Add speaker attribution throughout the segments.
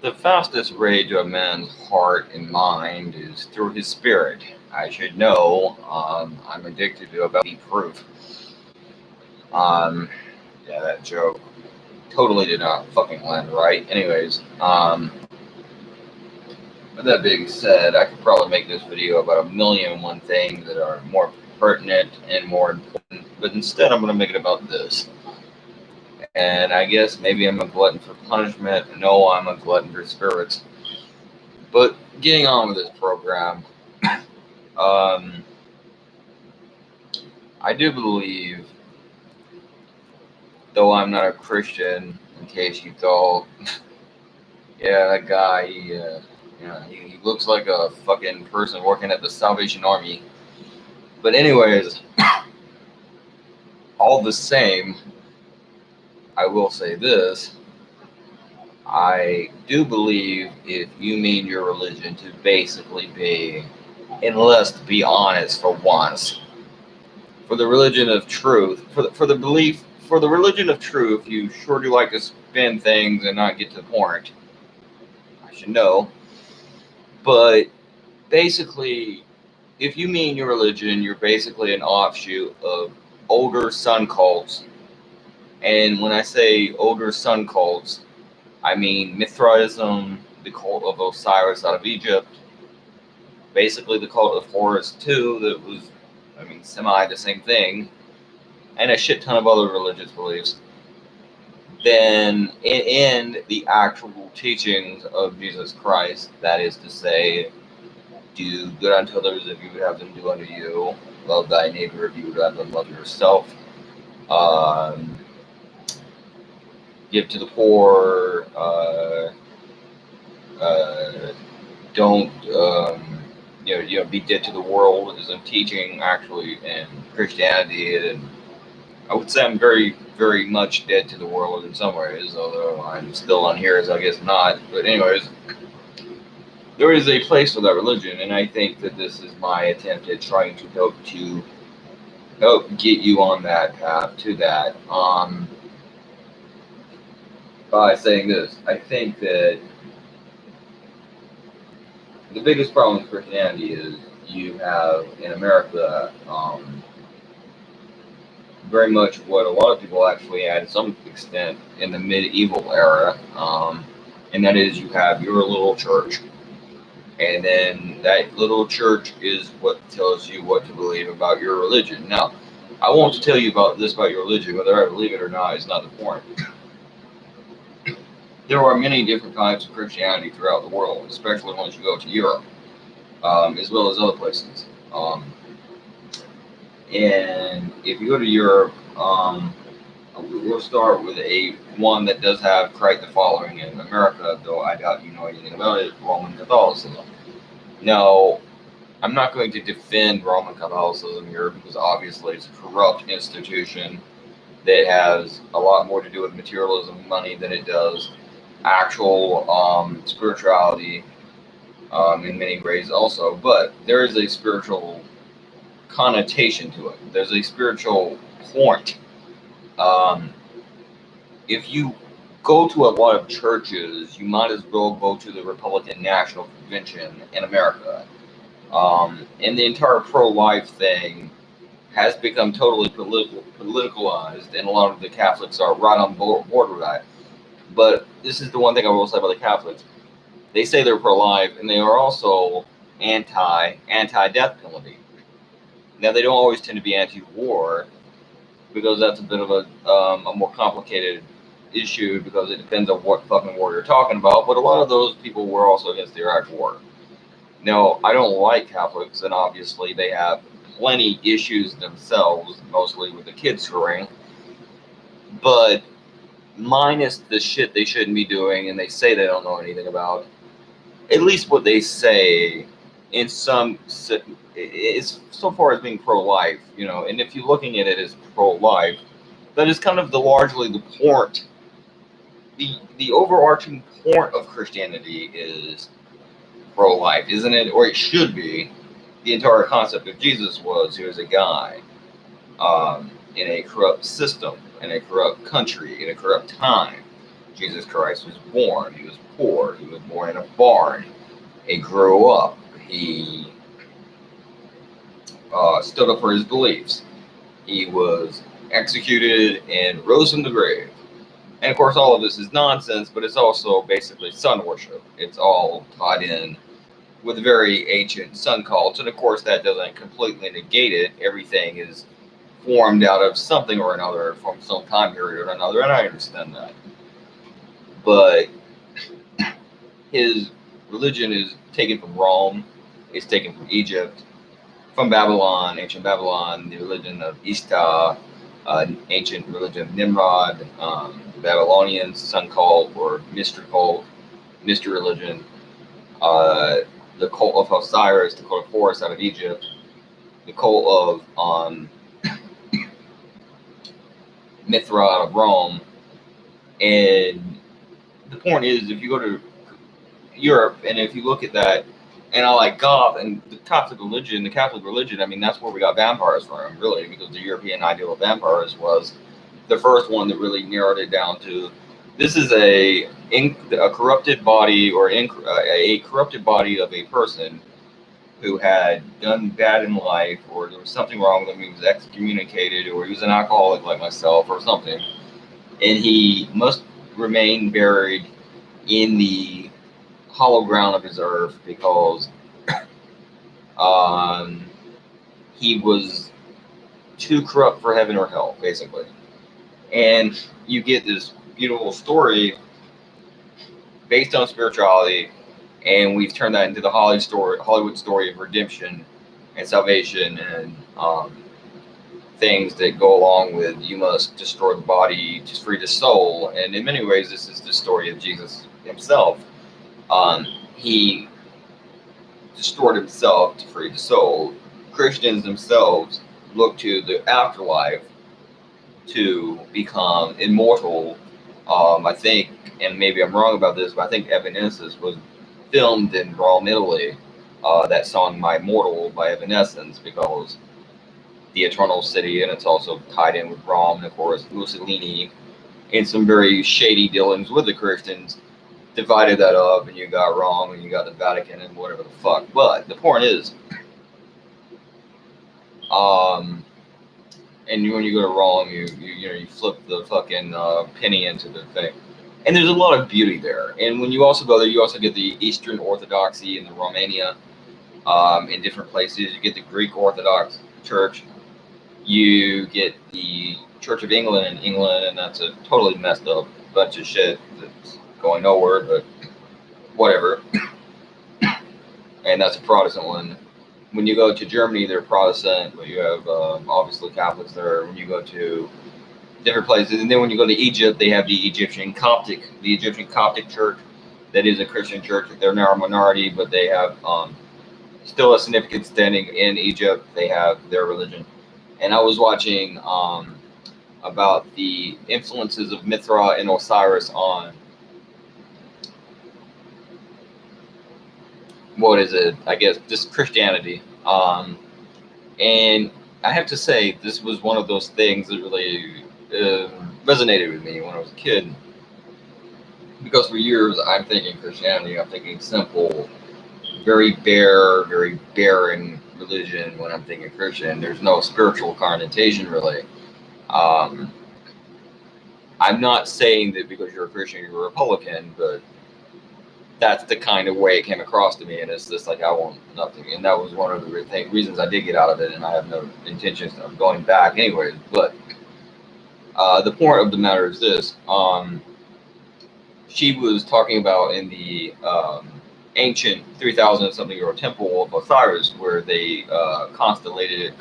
Speaker 1: The fastest way to a man's heart and mind is through his spirit. I should know. I'm addicted to about the proof. Um, yeah, that joke totally did not fucking land right. Anyways, with that being said, I could probably make this video about a million and one things that are more pertinent and more important, but instead I'm going to make it about this. And I guess maybe I'm a glutton for punishment. No, I'm a glutton for spirits. But getting on with this program, I do believe, though I'm not a Christian, in case you thought, yeah, that guy, he looks like a fucking person working at the Salvation Army. But anyways, all the same, I will say this. I do believe if you mean your religion to basically be, and let's be honest for once, for the religion of truth, for the belief, for the religion of truth, you sure do like to spin things and not get to the point. I should know. But basically, if you mean your religion, you're basically an offshoot of older sun cults. And when I say older sun cults, I mean Mithraism, the cult of Osiris out of Egypt, basically the cult of Horus too, that was, semi the same thing, and a shit ton of other religious beliefs. Then in the actual teachings of Jesus Christ, that is to say, do good unto others if you would have them do unto you, love thy neighbor if you would have them love yourself, give to the poor, don't be dead to the world is a teaching actually in Christianity, and I would say I'm very, very much dead to the world in some ways, although I'm still on here as I guess not. But anyways, there is a place for that religion, and I think that this is my attempt at trying to help get you on that path to that. By saying this, I think that the biggest problem with Christianity is you have in America very much what a lot of people actually had to some extent in the medieval era, and that is you have your little church, and then that little church is what tells you what to believe about your religion. Now, I won't tell you about your religion, whether I believe it or not is not the point. There are many different types of Christianity throughout the world, especially once you go to Europe, as well as other places. And if you go to Europe, we'll start with one that does have quite the following in America, though I doubt you know anything about it, Roman Catholicism. Now, I'm not going to defend Roman Catholicism here because obviously it's a corrupt institution that has a lot more to do with materialism and money than it does actual spirituality in many ways also. But there is a spiritual connotation to it. There's a spiritual point. If you go to a lot of churches, you might as well go to the Republican National Convention in America. And the entire pro-life thing has become totally politicalized, and a lot of the Catholics are right on board with that. But this is the one thing I will say about the Catholics. They say they're pro-life, and they are also anti-death penalty. Now, they don't always tend to be anti-war, because that's a bit of a more complicated issue, because it depends on what fucking war you're talking about. But a lot of those people were also against the Iraq War. Now, I don't like Catholics, and obviously they have plenty issues themselves, mostly with the kids screwing. But minus the shit they shouldn't be doing, and they say they don't know anything about, at least what they say in some is so far as being pro-life, and if you're looking at it as pro-life, that is kind of largely the point. The overarching point of Christianity is pro-life, isn't it? Or it should be. The entire concept of Jesus was he was a guy. in a corrupt system, in a corrupt country, in a corrupt time. Jesus Christ was born. He was poor. He was born in a barn. He grew up. He stood up for his beliefs. He was executed and rose from the grave. And of course, all of this is nonsense, but it's also basically sun worship. It's all tied in with very ancient sun cults. And of course, that doesn't completely negate it. Everything is formed out of something or another from some time period or another, and I understand that. But his religion is taken from Rome, it's taken from Egypt, from Babylon, ancient Babylon, the religion of Ishtar, ancient religion of Nimrod, the Babylonians, sun cult or mystery religion, the cult of Osiris, the cult of Horus out of Egypt, the cult of Mithra out of Rome. And the point is, if you go to Europe and if you look at that, and I like goth and the Catholic religion, I mean, that's where we got vampires from, really, because the European ideal of vampires was the first one that really narrowed it down to this is a corrupted body or a corrupted body of a person who had done bad in life, or there was something wrong with him. He was excommunicated, or he was an alcoholic like myself, or something, and he must remain buried in the hollow ground of his earth because he was too corrupt for heaven or hell, basically. And you get this beautiful story based on spirituality, and we've turned that into the Hollywood story of redemption and salvation and things that go along with you must destroy the body to free the soul. And in many ways, this is the story of Jesus himself. He destroyed himself to free the soul. Christians themselves look to the afterlife to become immortal. I think, and maybe I'm wrong about this, but I think Evanescence was filmed in Rome, Italy. That song "My Mortal" by Evanescence, because the Eternal City, and it's also tied in with Rome, and of course Mussolini, and some very shady dealings with the Christians divided that up, and you got Rome, and you got the Vatican, and whatever the fuck. But the point is, and when you go to Rome, you flip the fucking penny into the thing, and there's a lot of beauty there. And when you also go there, you also get the Eastern Orthodoxy in the Romania, in different places. You get the Greek Orthodox Church. You get the Church of England in England, and that's a totally messed up bunch of shit that's going nowhere, but whatever. And that's a Protestant one. When you go to Germany, they're Protestant, but you have obviously Catholics there. When you go to different places, and then when you go to Egypt, they have the Egyptian Coptic Church. That is a Christian church. They're now a minority, but they have still a significant standing in Egypt. They have their religion. And I was watching about the influences of Mithra and Osiris on what is it? I guess just Christianity. And I have to say, this was one of those things that really resonated with me when I was a kid. Because for years, I'm thinking Christianity, I'm thinking simple, very bare, very barren religion when I'm thinking Christian. There's no spiritual connotation, really. I'm not saying that because you're a Christian, you're a Republican, but that's the kind of way it came across to me, and it's just like I want nothing. And that was one of the reasons I did get out of it, and I have no intentions of going back anyways. But the point of the matter is this. She was talking about in the ancient 3,000 something year old temple of Osiris, where they concentrated,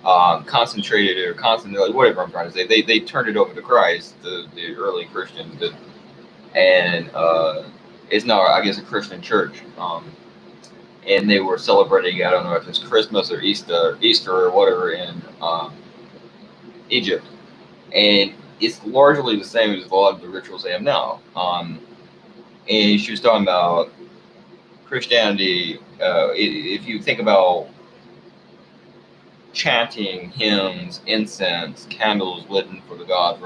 Speaker 1: or constantly, whatever I'm trying to say. They turned it over to Christ, the early Christians did. And it's now, I guess, a Christian church. And they were celebrating, I don't know if it's Christmas or Easter or whatever in Egypt. And it's largely the same as a lot of the rituals they have now. And she was talking about Christianity. If you think about chanting hymns, incense, candles lit for the God's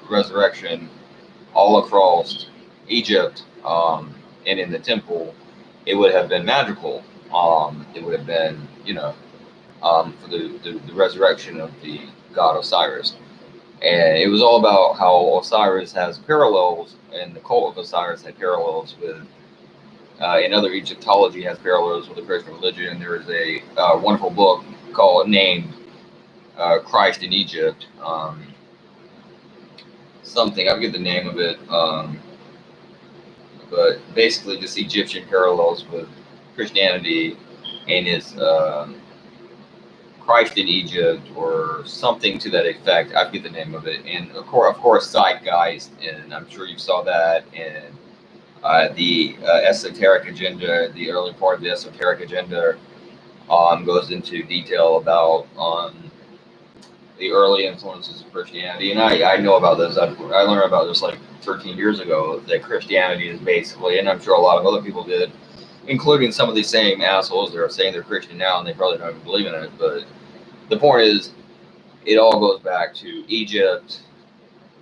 Speaker 1: resurrection all across Egypt, and in the temple, it would have been magical. It would have been, for the resurrection of the god Osiris. And it was all about how Osiris has parallels, and the cult of Osiris had parallels with, in other Egyptology, has parallels with the Christian religion. There is a wonderful book named Christ in Egypt. Something, I forget the name of it, but basically just Egyptian parallels with Christianity, and his Christ in Egypt or something to that effect. I forget the name of it. And of course, Zeitgeist, and I'm sure you saw that. And the esoteric agenda, the early part of the esoteric agenda, goes into detail about the early influences of Christianity. And I know about this. I learned about this like 13 years ago, that Christianity is basically, and I'm sure a lot of other people did, including some of these same assholes that are saying they're Christian now and they probably don't even believe in it. But the point is, it all goes back to Egypt,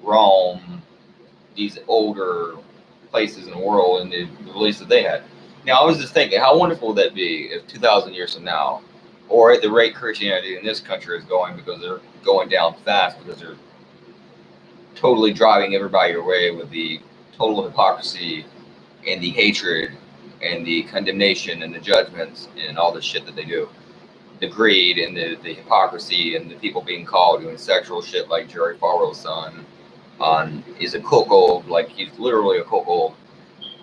Speaker 1: Rome, these older places in the world, and the beliefs that they had. Now, I was just thinking, how wonderful would that be if 2,000 years from now, or at the rate Christianity in this country is going, because they're going down fast, because they're totally driving everybody away with the total hypocrisy and the hatred and the condemnation and the judgments and all the shit that they do. The greed and the hypocrisy and the people being called doing sexual shit like Jerry Falwell's son is a cuckold, like he's literally a cuckold.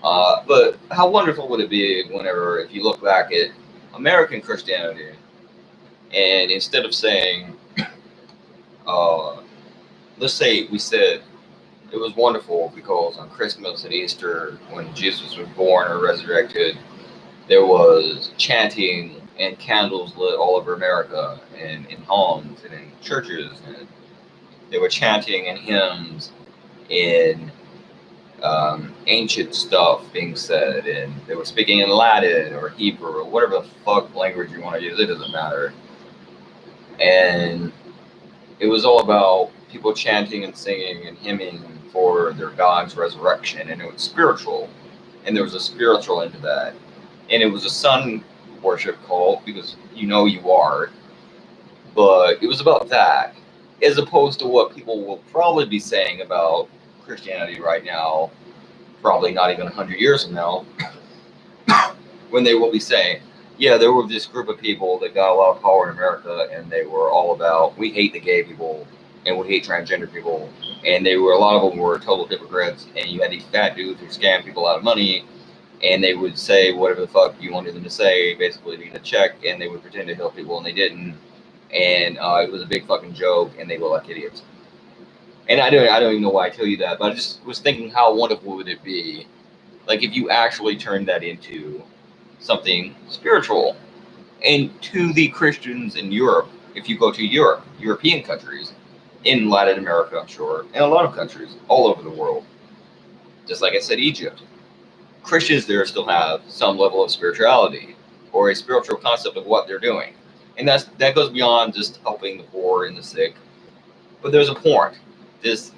Speaker 1: But how wonderful would it be whenever, if you look back at American Christianity, and instead of saying, let's say we said it was wonderful because on Christmas and Easter, when Jesus was born or resurrected, there was chanting and candles lit all over America, and in homes and in churches, and they were chanting and hymns in ancient stuff being said, and they were speaking in Latin or Hebrew or whatever the fuck language you want to use. It doesn't matter. And it was all about people chanting and singing and hymning for their God's resurrection, and it was spiritual, and there was a spiritual into that, and it was a sun worship cult, because you are, but it was about that, as opposed to what people will probably be saying about Christianity right now, probably not even 100 years from now, when they will be saying, yeah, there were this group of people that got a lot of power in America, and they were all about, we hate the gay people, and we hate transgender people, and a lot of them were total hypocrites, and you had these fat dudes who scam people out of money, and they would say whatever the fuck you wanted them to say, basically need a check, and they would pretend to help people, and they didn't, and it was a big fucking joke, and they were like idiots. And I don't even know why I tell you that, but I just was thinking, how wonderful would it be, like, if you actually turned that into something spiritual. And to the Christians in Europe, if you go to Europe, European countries, in Latin America, I'm sure, and a lot of countries all over the world, just like I said, Egypt, Christians there still have some level of spirituality, or a spiritual concept of what they're doing. And that goes beyond just helping the poor and the sick. But there's a point, this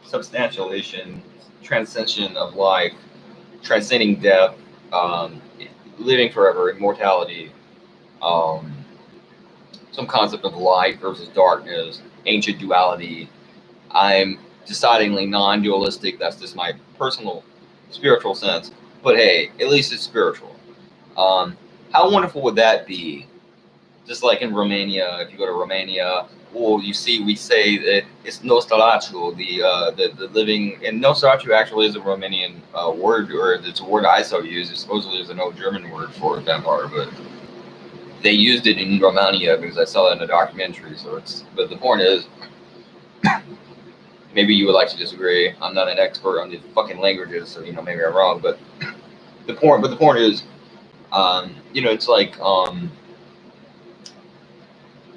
Speaker 1: substantiation, transcension of life, transcending death, living forever, immortality, some concept of light versus darkness, ancient duality. I'm decidedly non-dualistic. That's just my personal spiritual sense. But hey, at least it's spiritual. How wonderful would that be? Just like in Romania, if you go to Romania, we say that it's Nosferatu, the living, and Nosferatu actually is a Romanian word, or it's a word I so use. It supposedly is an old German word for vampire, but they used it in Romania because I saw it in a documentary. But the point is, maybe you would like to disagree. I'm not an expert on these fucking languages, so maybe I'm wrong. But the point is, it's like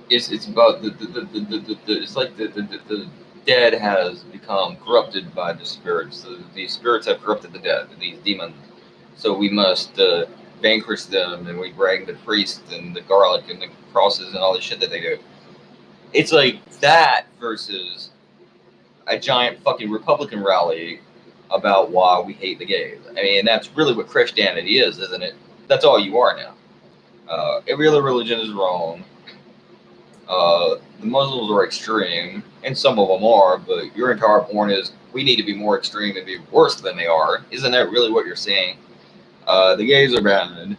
Speaker 1: it's about it's like the dead has become corrupted by the spirits. The spirits have corrupted the dead, these demons. So we must vanquish them and we bring the priests and the garlic and the crosses and all the shit that they do. It's like that versus a giant fucking Republican rally about why we hate the gays. I mean, that's really what Christianity is, isn't it? That's all you are now. Every other religion is wrong. The Muslims are extreme, and some of them are, but your entire point is we need to be more extreme and be worse than they are. Isn't that really what you're saying? The gays are bad.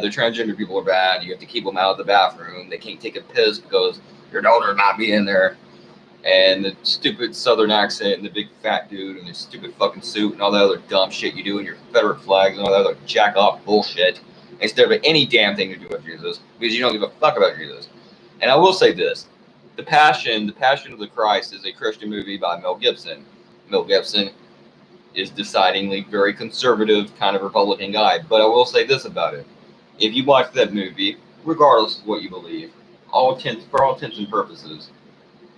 Speaker 1: The transgender people are bad. You have to keep them out of the bathroom. They can't take a piss because your daughter might be in there. And the stupid southern accent and the big fat dude and the stupid fucking suit and all that other dumb shit you do in your Confederate flags and all that other jack off bullshit instead of any damn thing to do with Jesus because you don't give a fuck about Jesus. And I will say this, The Passion of the Christ is a Christian movie by Mel Gibson. Mel Gibson is decidedly very conservative kind of Republican guy, but I will say this about it. If you watch that movie, regardless of what you believe, for all intents and purposes,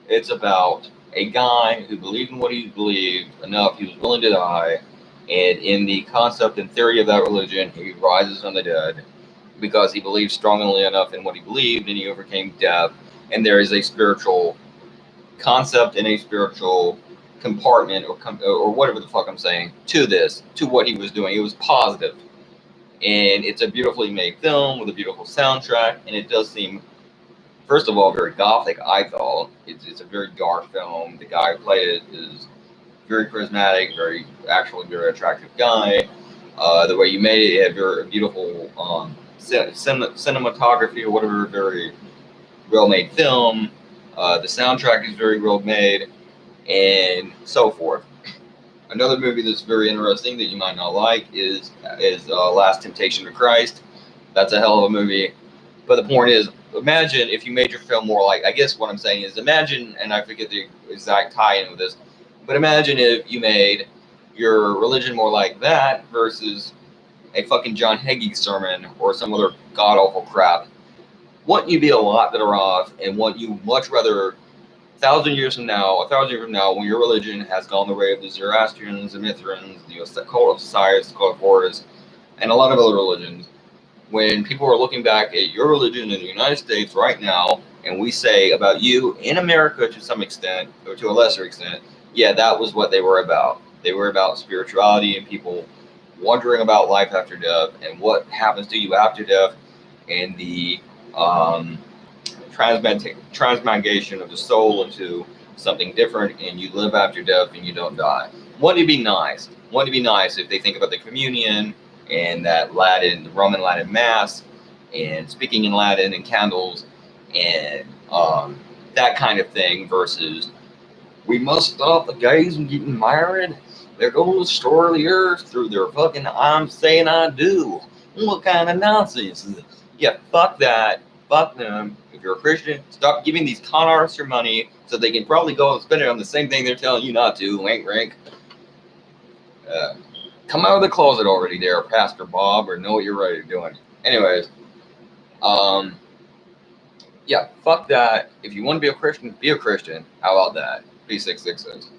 Speaker 1: it's about a guy who believed in what he believed enough, he was willing to die, and in the concept and theory of that religion, he rises from the dead because he believed strongly enough in what he believed, and he overcame death. And there is a spiritual concept and a spiritual compartment, or whatever the fuck I'm saying, to what he was doing. It was positive. And it's a beautifully made film with a beautiful soundtrack, and it does seem, first of all, very gothic, I thought. It's a very dark film. The guy who played it is very charismatic, very attractive guy. The way you made it had very beautiful cinematography or whatever, very well-made film. The soundtrack is very well-made, and so forth. Another movie that's very interesting that you might not like is Last Temptation of Christ. That's a hell of a movie. But the point is, imagine if you made your film more like, I guess what I'm saying is imagine, and I forget the exact tie-in with this, but imagine if you made your religion more like that versus a fucking John Hagee sermon or some other god-awful crap. Wouldn't you be a lot better off, and wouldn't you much rather 1,000 years from now, when your religion has gone the way of the Zoroastrians, the Mithrans, the cult of Osiris, the cult of Horus, and a lot of other religions, when people are looking back at your religion in the United States right now, and we say about you in America to some extent, or to a lesser extent, yeah, that was what they were about. They were about spirituality and people wondering about life after death and what happens to you after death and the transmigration of the soul into something different, and you live after death and you don't die. Wouldn't it be nice? Wouldn't it be nice if they think about the communion and that Latin, the Roman Latin Mass, and speaking in Latin and candles and that kind of thing versus we must stop the gays from getting married. They're going to destroy the earth through their fucking I'm saying I do. What kind of nonsense is this? Yeah, fuck that. Fuck them. If you're a Christian, stop giving these con artists your money so they can probably go and spend it on the same thing they're telling you not to. Wink, wink. Come out of the closet already there, Pastor Bob, or know what you're ready to do. Anyways, yeah, fuck that. If you want to be a Christian, be a Christian. How about that? P666.